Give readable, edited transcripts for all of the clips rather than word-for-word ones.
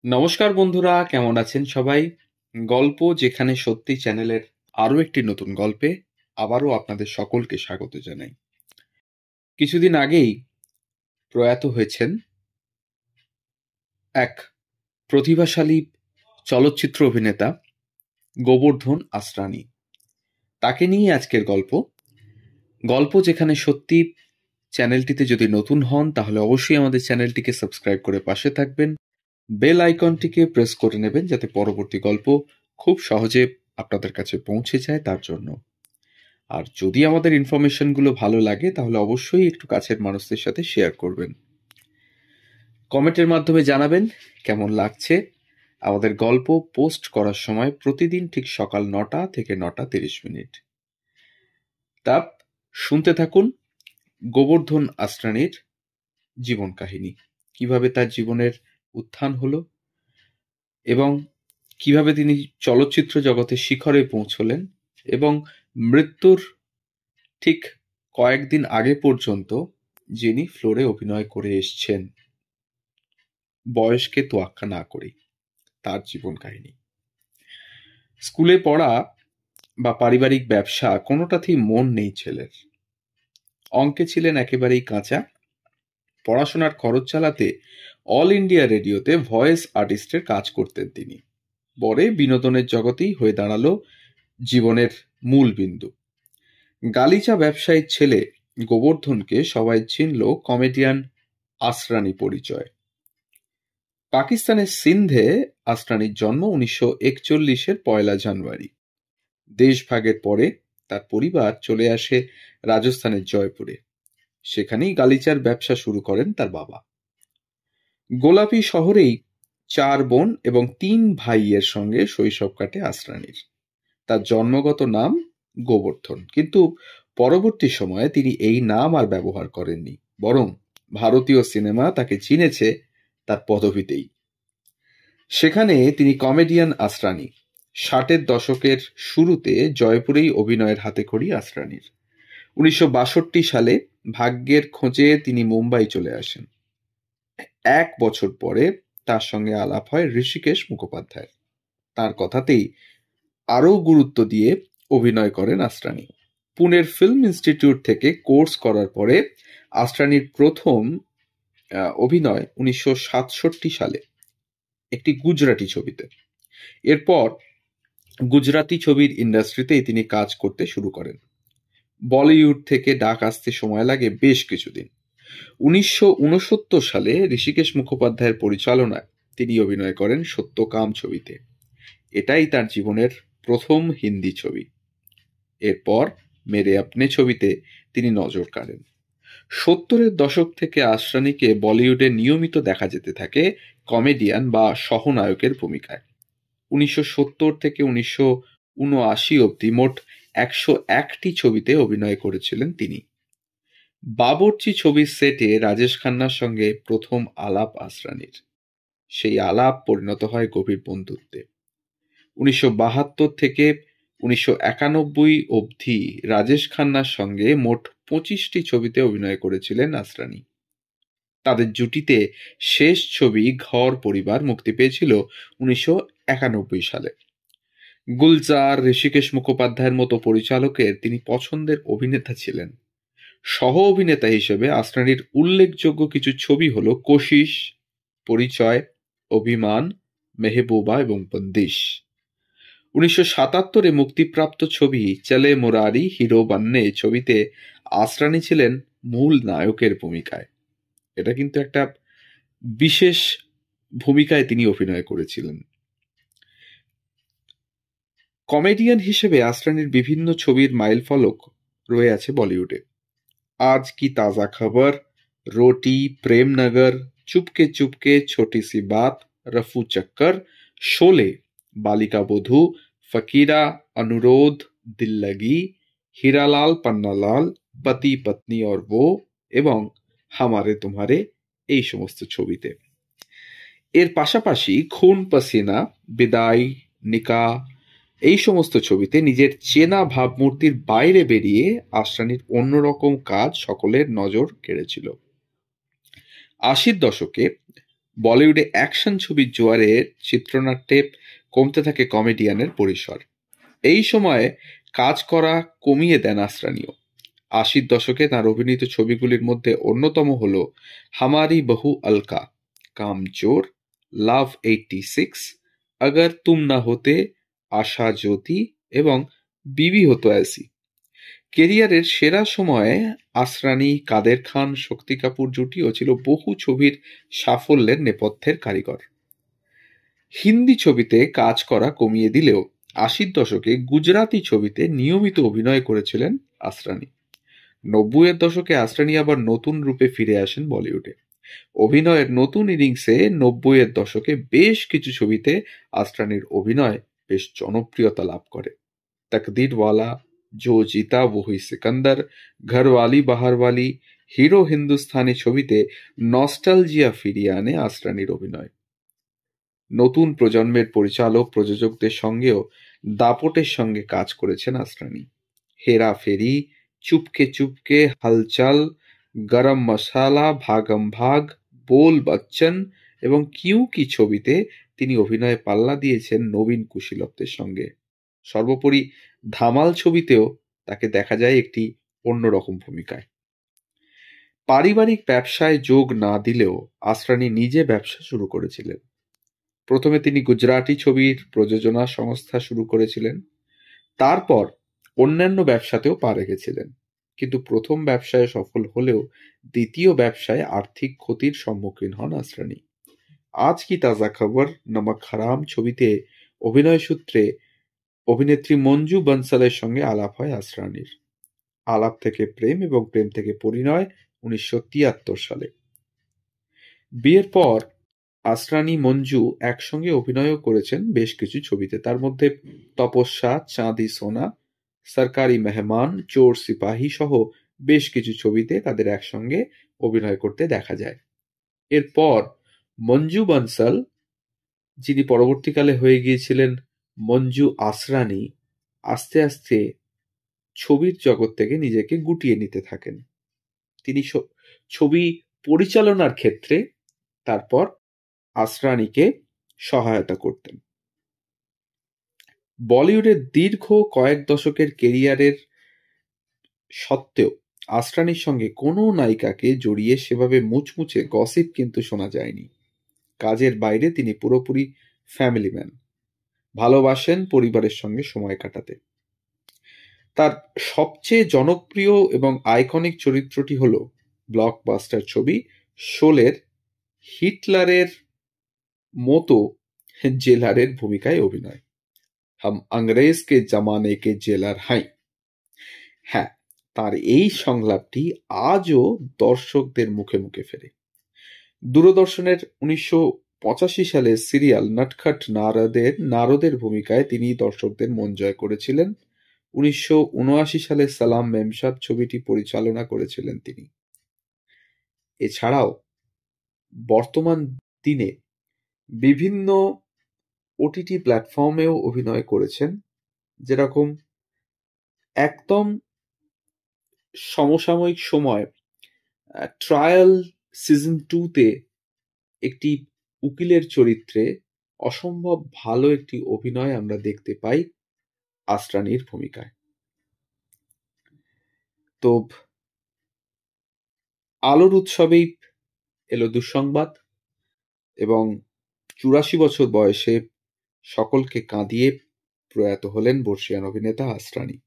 নমস্কার বন্ধুরা, কেমন আছেন সবাই? গল্প যেখানে সত্যি চ্যানেলের আরো একটি নতুন গল্পে আবারও আপনাদের সকলকে স্বাগত জানাই। কিছুদিন আগেই প্রয়াত হয়েছেন এক প্রতিভাশালী চলচ্চিত্র অভিনেতা গোবর্ধন আসরানী। তাকে নিয়ে আজকের গল্প যেখানে সত্যি চ্যানেলটিতে যদি নতুন হন তাহলে অবশ্যই আমাদের চ্যানেলটিকে সাবস্ক্রাইব করে পাশে থাকবেন, বেল আইকনটিকে প্রেস করে নেবেন যাতে পরবর্তী গল্প খুব সহজে আপনাদের কাছে পৌঁছে যায় তার জন্য। আর যদি আমাদের ইনফরমেশনগুলো ভালো লাগে তাহলে অবশ্যই একটু কাছের মানুষদের সাথে শেয়ার করবেন। কমেন্টের মাধ্যমে জানাবেন কেমন লাগছে। আমাদের গল্প পোস্ট করার সময় প্রতিদিন ঠিক সকাল 9টা থেকে 9:30। তা শুনতে থাকুন গোবর্ধন আসরানীর জীবন কাহিনী, কিভাবে তার জীবনের উত্থান হলো এবং কিভাবে তিনি চলচ্চিত্র জগতের শিখরে পৌঁছলেন এবং মৃত্যুর ঠিক কয়েকদিন আগে পর্যন্ত যিনি ফ্লোরে অভিনয় করে এসছেন, বয়সকে তোয়াক্কা না করে, তার জীবন কাহিনী। স্কুলে পড়া বা পারিবারিক ব্যবসা কোনোটাতেই মন নেই ছেলের। অঙ্কে ছিলেন একেবারেই কাঁচা। পড়াশোনার খরচ চালাতে অল ইন্ডিয়া রেডিওতে ভয়েস আর্টিস্টের কাজ করতেন তিনি। পরে বিনোদনের জগতেই হয়ে দাঁড়ালো জীবনের মূল বিন্দু। গালিচা ব্যবসায়ীর ছেলে গোবর্ধনকে সবাই চিনল কমেডিয়ান আসরানী পরিচয়। পাকিস্তানের সিন্ধে আসরানীর জন্ম 1941-এর 1 জানুয়ারি। দেশভাগের পরে তার পরিবার চলে আসে রাজস্থানের জয়পুরে। সেখানেই গালিচার ব্যবসা শুরু করেন তার বাবা। গোলাপি শহরেই 4 বোন এবং 3 ভাইয়ের সঙ্গে শৈশব কাটে আসরানীর। তার জন্মগত নাম গোবর্ধন, কিন্তু পরবর্তী সময়ে তিনি এই নাম আর ব্যবহার করেননি, বরং ভারতীয় সিনেমা তাকে চিনেছে তার পদবিতেই। সেখানে তিনি কমেডিয়ান আসরানী। 60-এর দশকের শুরুতে জয়পুরেই অভিনয়ের হাতেখড়ি আসরানীর। 1962 সালে ভাগ্যের খোঁজে তিনি মুম্বাই চলে আসেন। 1 বছর পরে তার সঙ্গে আলাপ হয় ঋষিকেশ মুখোপাধ্যায়। তার কথাতেই আরও গুরুত্ব দিয়ে অভিনয় করেন আসরানী। পুনের ফিল্ম ইনস্টিটিউট থেকে কোর্স করার পরে আসরানীর প্রথম অভিনয় 1967 সালে একটি গুজরাটি ছবিতে। এরপর গুজরাটি ছবির ইন্ডাস্ট্রিতেই তিনি কাজ করতে শুরু করেন। বলিউড থেকে ডাক আসতে সময় লাগে বেশ কিছুদিন। 1969 সালে ঋষিকেশ মুখোপাধ্যায়ের পরিচালনায় তিনি অভিনয় করেন সত্যকাম ছবিতে। এটাই তার জীবনের প্রথম হিন্দি ছবি। এরপর মেরে আপনে ছবিতে তিনি নজর কাড়েন। 70-এর দশক থেকে আসরানীকে বলিউডে নিয়মিত দেখা যেতে থাকে কমেডিয়ান বা সহনায়কের ভূমিকায়। 1970 থেকে 1979 অবধি মোট 101টি ছবিতে অভিনয় করেছিলেন তিনি। বাবরচি ছবির সেটে রাজেশ খান্নার সঙ্গে প্রথম আলাপ আসরানীর। সেই আলাপ পরিণত হয় গভীর বন্ধুত্বে। 1972 থেকে 1991 অবধি রাজেশ খান্নার সঙ্গে মোট 25টি ছবিতে অভিনয় করেছিলেন আসরানী। তাদের জুটিতে শেষ ছবি ঘর পরিবার মুক্তি পেয়েছিল 1991 সালে। গুলজার, ঋষিকেশ মুখোপাধ্যায়ের মতো পরিচালকের তিনি পছন্দের অভিনেতা ছিলেন। সহ অভিনেতা হিসেবে আসরানীর উল্লেখযোগ্য কিছু ছবি হল কোশিশ, পরিচয়, অভিমান, মেহবুবা এবং বন্দিশ। 1977-এ মুক্তিপ্রাপ্ত ছবি চলে মুরারি হিরো বান্নে ছবিতে আসরানী ছিলেন মূল নায়কের ভূমিকায়। এটা কিন্তু একটা বিশেষ ভূমিকায় তিনি অভিনয় করেছিলেন। কমেডিয়ান হিসেবে আসরানীর বিভিন্ন ছবির মাইলফলক রয়ে আছে বলিউডে। আজ কি তাজা খবর, রোটি, প্রেমনগর, চুপকে চুপকে, ছোটি সি বাত, রফু চক্কর, শোলে, বালিকা বধূ, ফকিরা, অনুরোধ, দিল লগি, হীরালাল পান্নালাল, পতি পত্নী और वो এবং হামারে তোমারে, এই সমস্ত ছবিতে। এর পাশাপাশি খুন পসিনা, বিদায়, নিকাহ, এই সমস্ত ছবিতে নিজের চেনা ভাবমূর্তির বাইরে বেরিয়ে আসরানীর অন্যরকম কাজ সকলের নজর কেড়েছিল। 80-র দশকে বলিউডে অ্যাকশন ছবির জোয়ারে চিত্রনাট্যে কমতে থাকে কমেডিয়ানের পরিসর। এই সময়ে কাজ করা কমিয়ে দেন আসরানিও। ৮০ দশকে তাঁর অভিনীত ছবিগুলির মধ্যে অন্যতম হল হামারি বহু আলকা, কামচোর, লাভ 86, अगर तुम ना होते, আশা জ্যোতি এবং বিবি হতো ऐसी। কেরিয়ারের সেরা সময়ে আসরানি, কাদের খান, শক্তি কাপুর জুটিও ছিল বহু ছবির সাফল্যের নেপথ্যের কারিগর। হিন্দি ছবিতে কাজ করা কমিয়ে দিলেও ৮০ দশকে গুজরাতি ছবিতে নিয়মিত অভিনয় করেছিলেন আসরানি। ৯০-এর দশকে আসরানি আবার নতুন রূপে ফিরে আসেন বলিউডে। অভিনয়ের নতুন ইনিংসে ৯০-এর দশকে বেশ কিছু ছবিতে আসরানির অভিনয় বেশ জনপ্রিয়তা লাভ করে। তকদিরওয়ালা, জো জিতা ওহি সিকান্দার, ঘরওয়ালি বাহারওয়ালি, হিরো হিন্দুস্তানি ছবিতে নস্টালজিয়া ফিরিয়ে আনে আসরানির অভিনয়। নতুন প্রজন্মের পরিচালক প্রযোজকদের সঙ্গেও দাপটের সঙ্গে কাজ করেছেন আসরানি। হেরাফেরি, চুপকে চুপকে, হালচাল, গরম মশালা, ভাগম ভাগ, বোল বচ্চন এবং কিউ কি ছবিতে তিনি অভিনয়ে পাল্লা দিয়েছেন নবীন কুশীলবদের সঙ্গে। সর্বোপরি ধামাল ছবিতেও তাকে দেখা যায় একটি অন্যরকম ভূমিকায়। পারিবারিক ব্যবসায় যোগ না দিলেও আসরানি নিজে ব্যবসা শুরু করেছিলেন। প্রথমে তিনি গুজরাটি ছবির প্রযোজনা সংস্থা শুরু করেছিলেন। তারপর অন্যান্য ব্যবসাতেও পা রেখেছিলেন। কিন্তু প্রথম ব্যবসায় সফল হলেও দ্বিতীয় ব্যবসায় আর্থিক ক্ষতির সম্মুখীন হন আসরানি। আজ কি তাজা খবর, নমক হারাম ছবিতে অভিনয় সূত্রে অভিনেত্রী মঞ্জু বনসালের সঙ্গে আলাপ হয় আসরানির। আলাপ থেকে প্রেম এবং প্রেম থেকে পরিণয় ১৯৭৩ সালে। বিয়ের পর আসরানি মঞ্জু একসঙ্গে অভিনয়ও করেছেন বেশ কিছু ছবিতে। তার মধ্যে তপস্যা, চাঁদি সোনা, সরকারি মেহমান, চোর সিপাহী সহ বেশ কিছু ছবিতে তাদের একসঙ্গে অভিনয় করতে দেখা যায়। এরপর মঞ্জু বনসাল, যিনি পরবর্তীকালে হয়ে গিয়েছিলেন মঞ্জু আসরানি, আস্তে আস্তে ছবির জগৎ থেকে নিজেকে গুটিয়ে নিতে থাকেন। তিনি ছবি পরিচালনার ক্ষেত্রে তারপর আসরানিকে সহায়তা করতেন। বলিউডের দীর্ঘ কয়েক দশকের কেরিয়ারের সত্ত্বেও আসরানির সঙ্গে কোনো নায়িকাকে জড়িয়ে সেভাবে মুচমুচে গসিপ কিন্তু শোনা যায়নি। কাজের বাইরে তিনি পুরোপুরি ফ্যামিলি ম্যান, ভালোবাসেন পরিবারের সঙ্গে সময় কাটাতে। তার সবচেয়ে জনপ্রিয় এবং আইকনিক চরিত্রটি হল ব্লকবাস্টার ছবি শোলের হিটলারের মতো জেলারের ভূমিকায় অভিনয়। হাম আংরেজ কে জামানে কে জেলার হাই। হ্যাঁ, তার এই সংলাপটি আজও দর্শকদের মুখে মুখে ফেরে। দূরদর্শনের ১৯৮৫ সালের সিরিয়াল নটখট নারদের ভূমিকায় তিনি দর্শকদের মন জয় করেছিলেন। ১৯৭৯ সালে সালাম মেমসাব ছবিটি পরিচালনা করেছিলেন তিনি। এছাড়াও বর্তমান দিনে বিভিন্ন ওটিটি প্ল্যাটফর্মেও অভিনয় করেছেন, যেরকম একদম সমসাময়িক সময় ট্রায়াল সিজন 2-তে একটি উকিলের চরিত্রে অসম্ভব ভালো একটি অভিনয় আমরা দেখতে পাই আসরানির ভূমিকায়। তো আলোর উৎসবেই এলো দুঃসংবাদ এবং ৮৪ বছর বয়সে সকলকে কাঁদিয়ে প্রয়াত হলেন বর্ষিয়ান অভিনেতা আসরানি।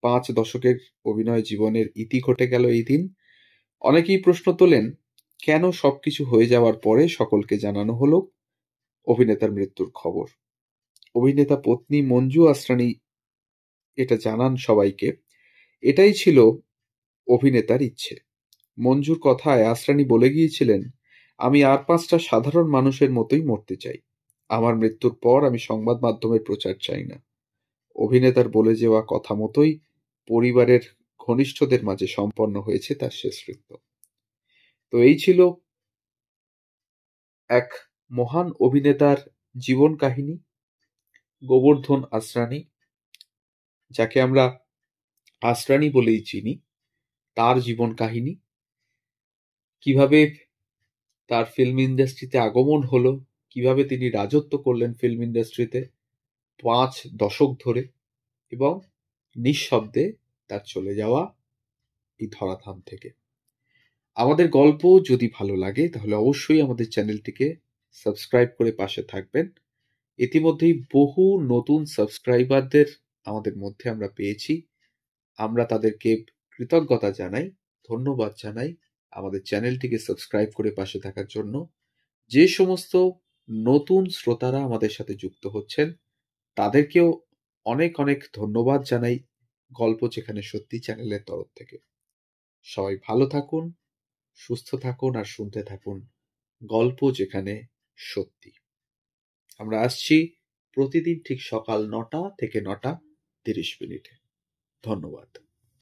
৫ দশকের অভিনয় জীবনের ইতি ঘটে গেল এই দিন। অনেকেই প্রশ্ন তোলেন, কেন সবকিছু হয়ে যাওয়ার পরে সকলকে জানানো হলো অভিনেতার মৃত্যুর খবর। অভিনেতা পত্নী মঞ্জু আসরানি এটা জানান সবাইকে। এটাই ছিল অভিনেতার ইচ্ছে। মঞ্জুর কথায় আসরানি বলে গিয়েছিলেন, আমি আর ৫টা সাধারণ মানুষের মতোই মরতে চাই। আমার মৃত্যুর পর আমি সংবাদ মাধ্যমের প্রচার চাই না। অভিনেতার বলে যাওয়া কথা মতোই পরিবারের ঘনিষ্ঠদের মাঝে সম্পন্ন হয়েছে তার শেষকৃত্য। তো এই ছিল এক মহান অভিনেতার জীবন কাহিনী, গোবর্ধন আসরানি, যাকে আমরা আসরানি বলেই চিনি। তার জীবন কাহিনী, কিভাবে তার ফিল্ম ইন্ডাস্ট্রিতে আগমন হলো, কিভাবে তিনি রাজত্ব করলেন ফিল্ম ইন্ডাস্ট্রিতে 5 দশক ধরে, এবং নিঃশব্দে তার চলে যাওয়া এই ধরাধাম থেকে। আমাদের গল্প যদি ভালো লাগে তাহলে অবশ্যই আমাদের চ্যানেলটিকে সাবস্ক্রাইব করে পাশে থাকবেন। ইতিমধ্যেই বহু নতুন সাবস্ক্রাইবারদের আমাদের মধ্যে আমরা পেয়েছি। আমরা তাদেরকে কৃতজ্ঞতা জানাই, ধন্যবাদ জানাই আমাদের চ্যানেলটিকে সাবস্ক্রাইব করে পাশে থাকার জন্য। যে সমস্ত নতুন শ্রোতারা আমাদের সাথে যুক্ত হচ্ছেন তাদেরকেও অনেক অনেক ধন্যবাদ জানাই গল্প যেখানে সত্যি চ্যানেলের তরফ থেকে। সবাই ভালো থাকুন, সুস্থ থাকুন আর শুনতে থাকুন গল্প যেখানে সত্যি। আমরা আসছি প্রতিদিন ঠিক সকাল 9টা থেকে 9টা 30 মিনিটে। ধন্যবাদ।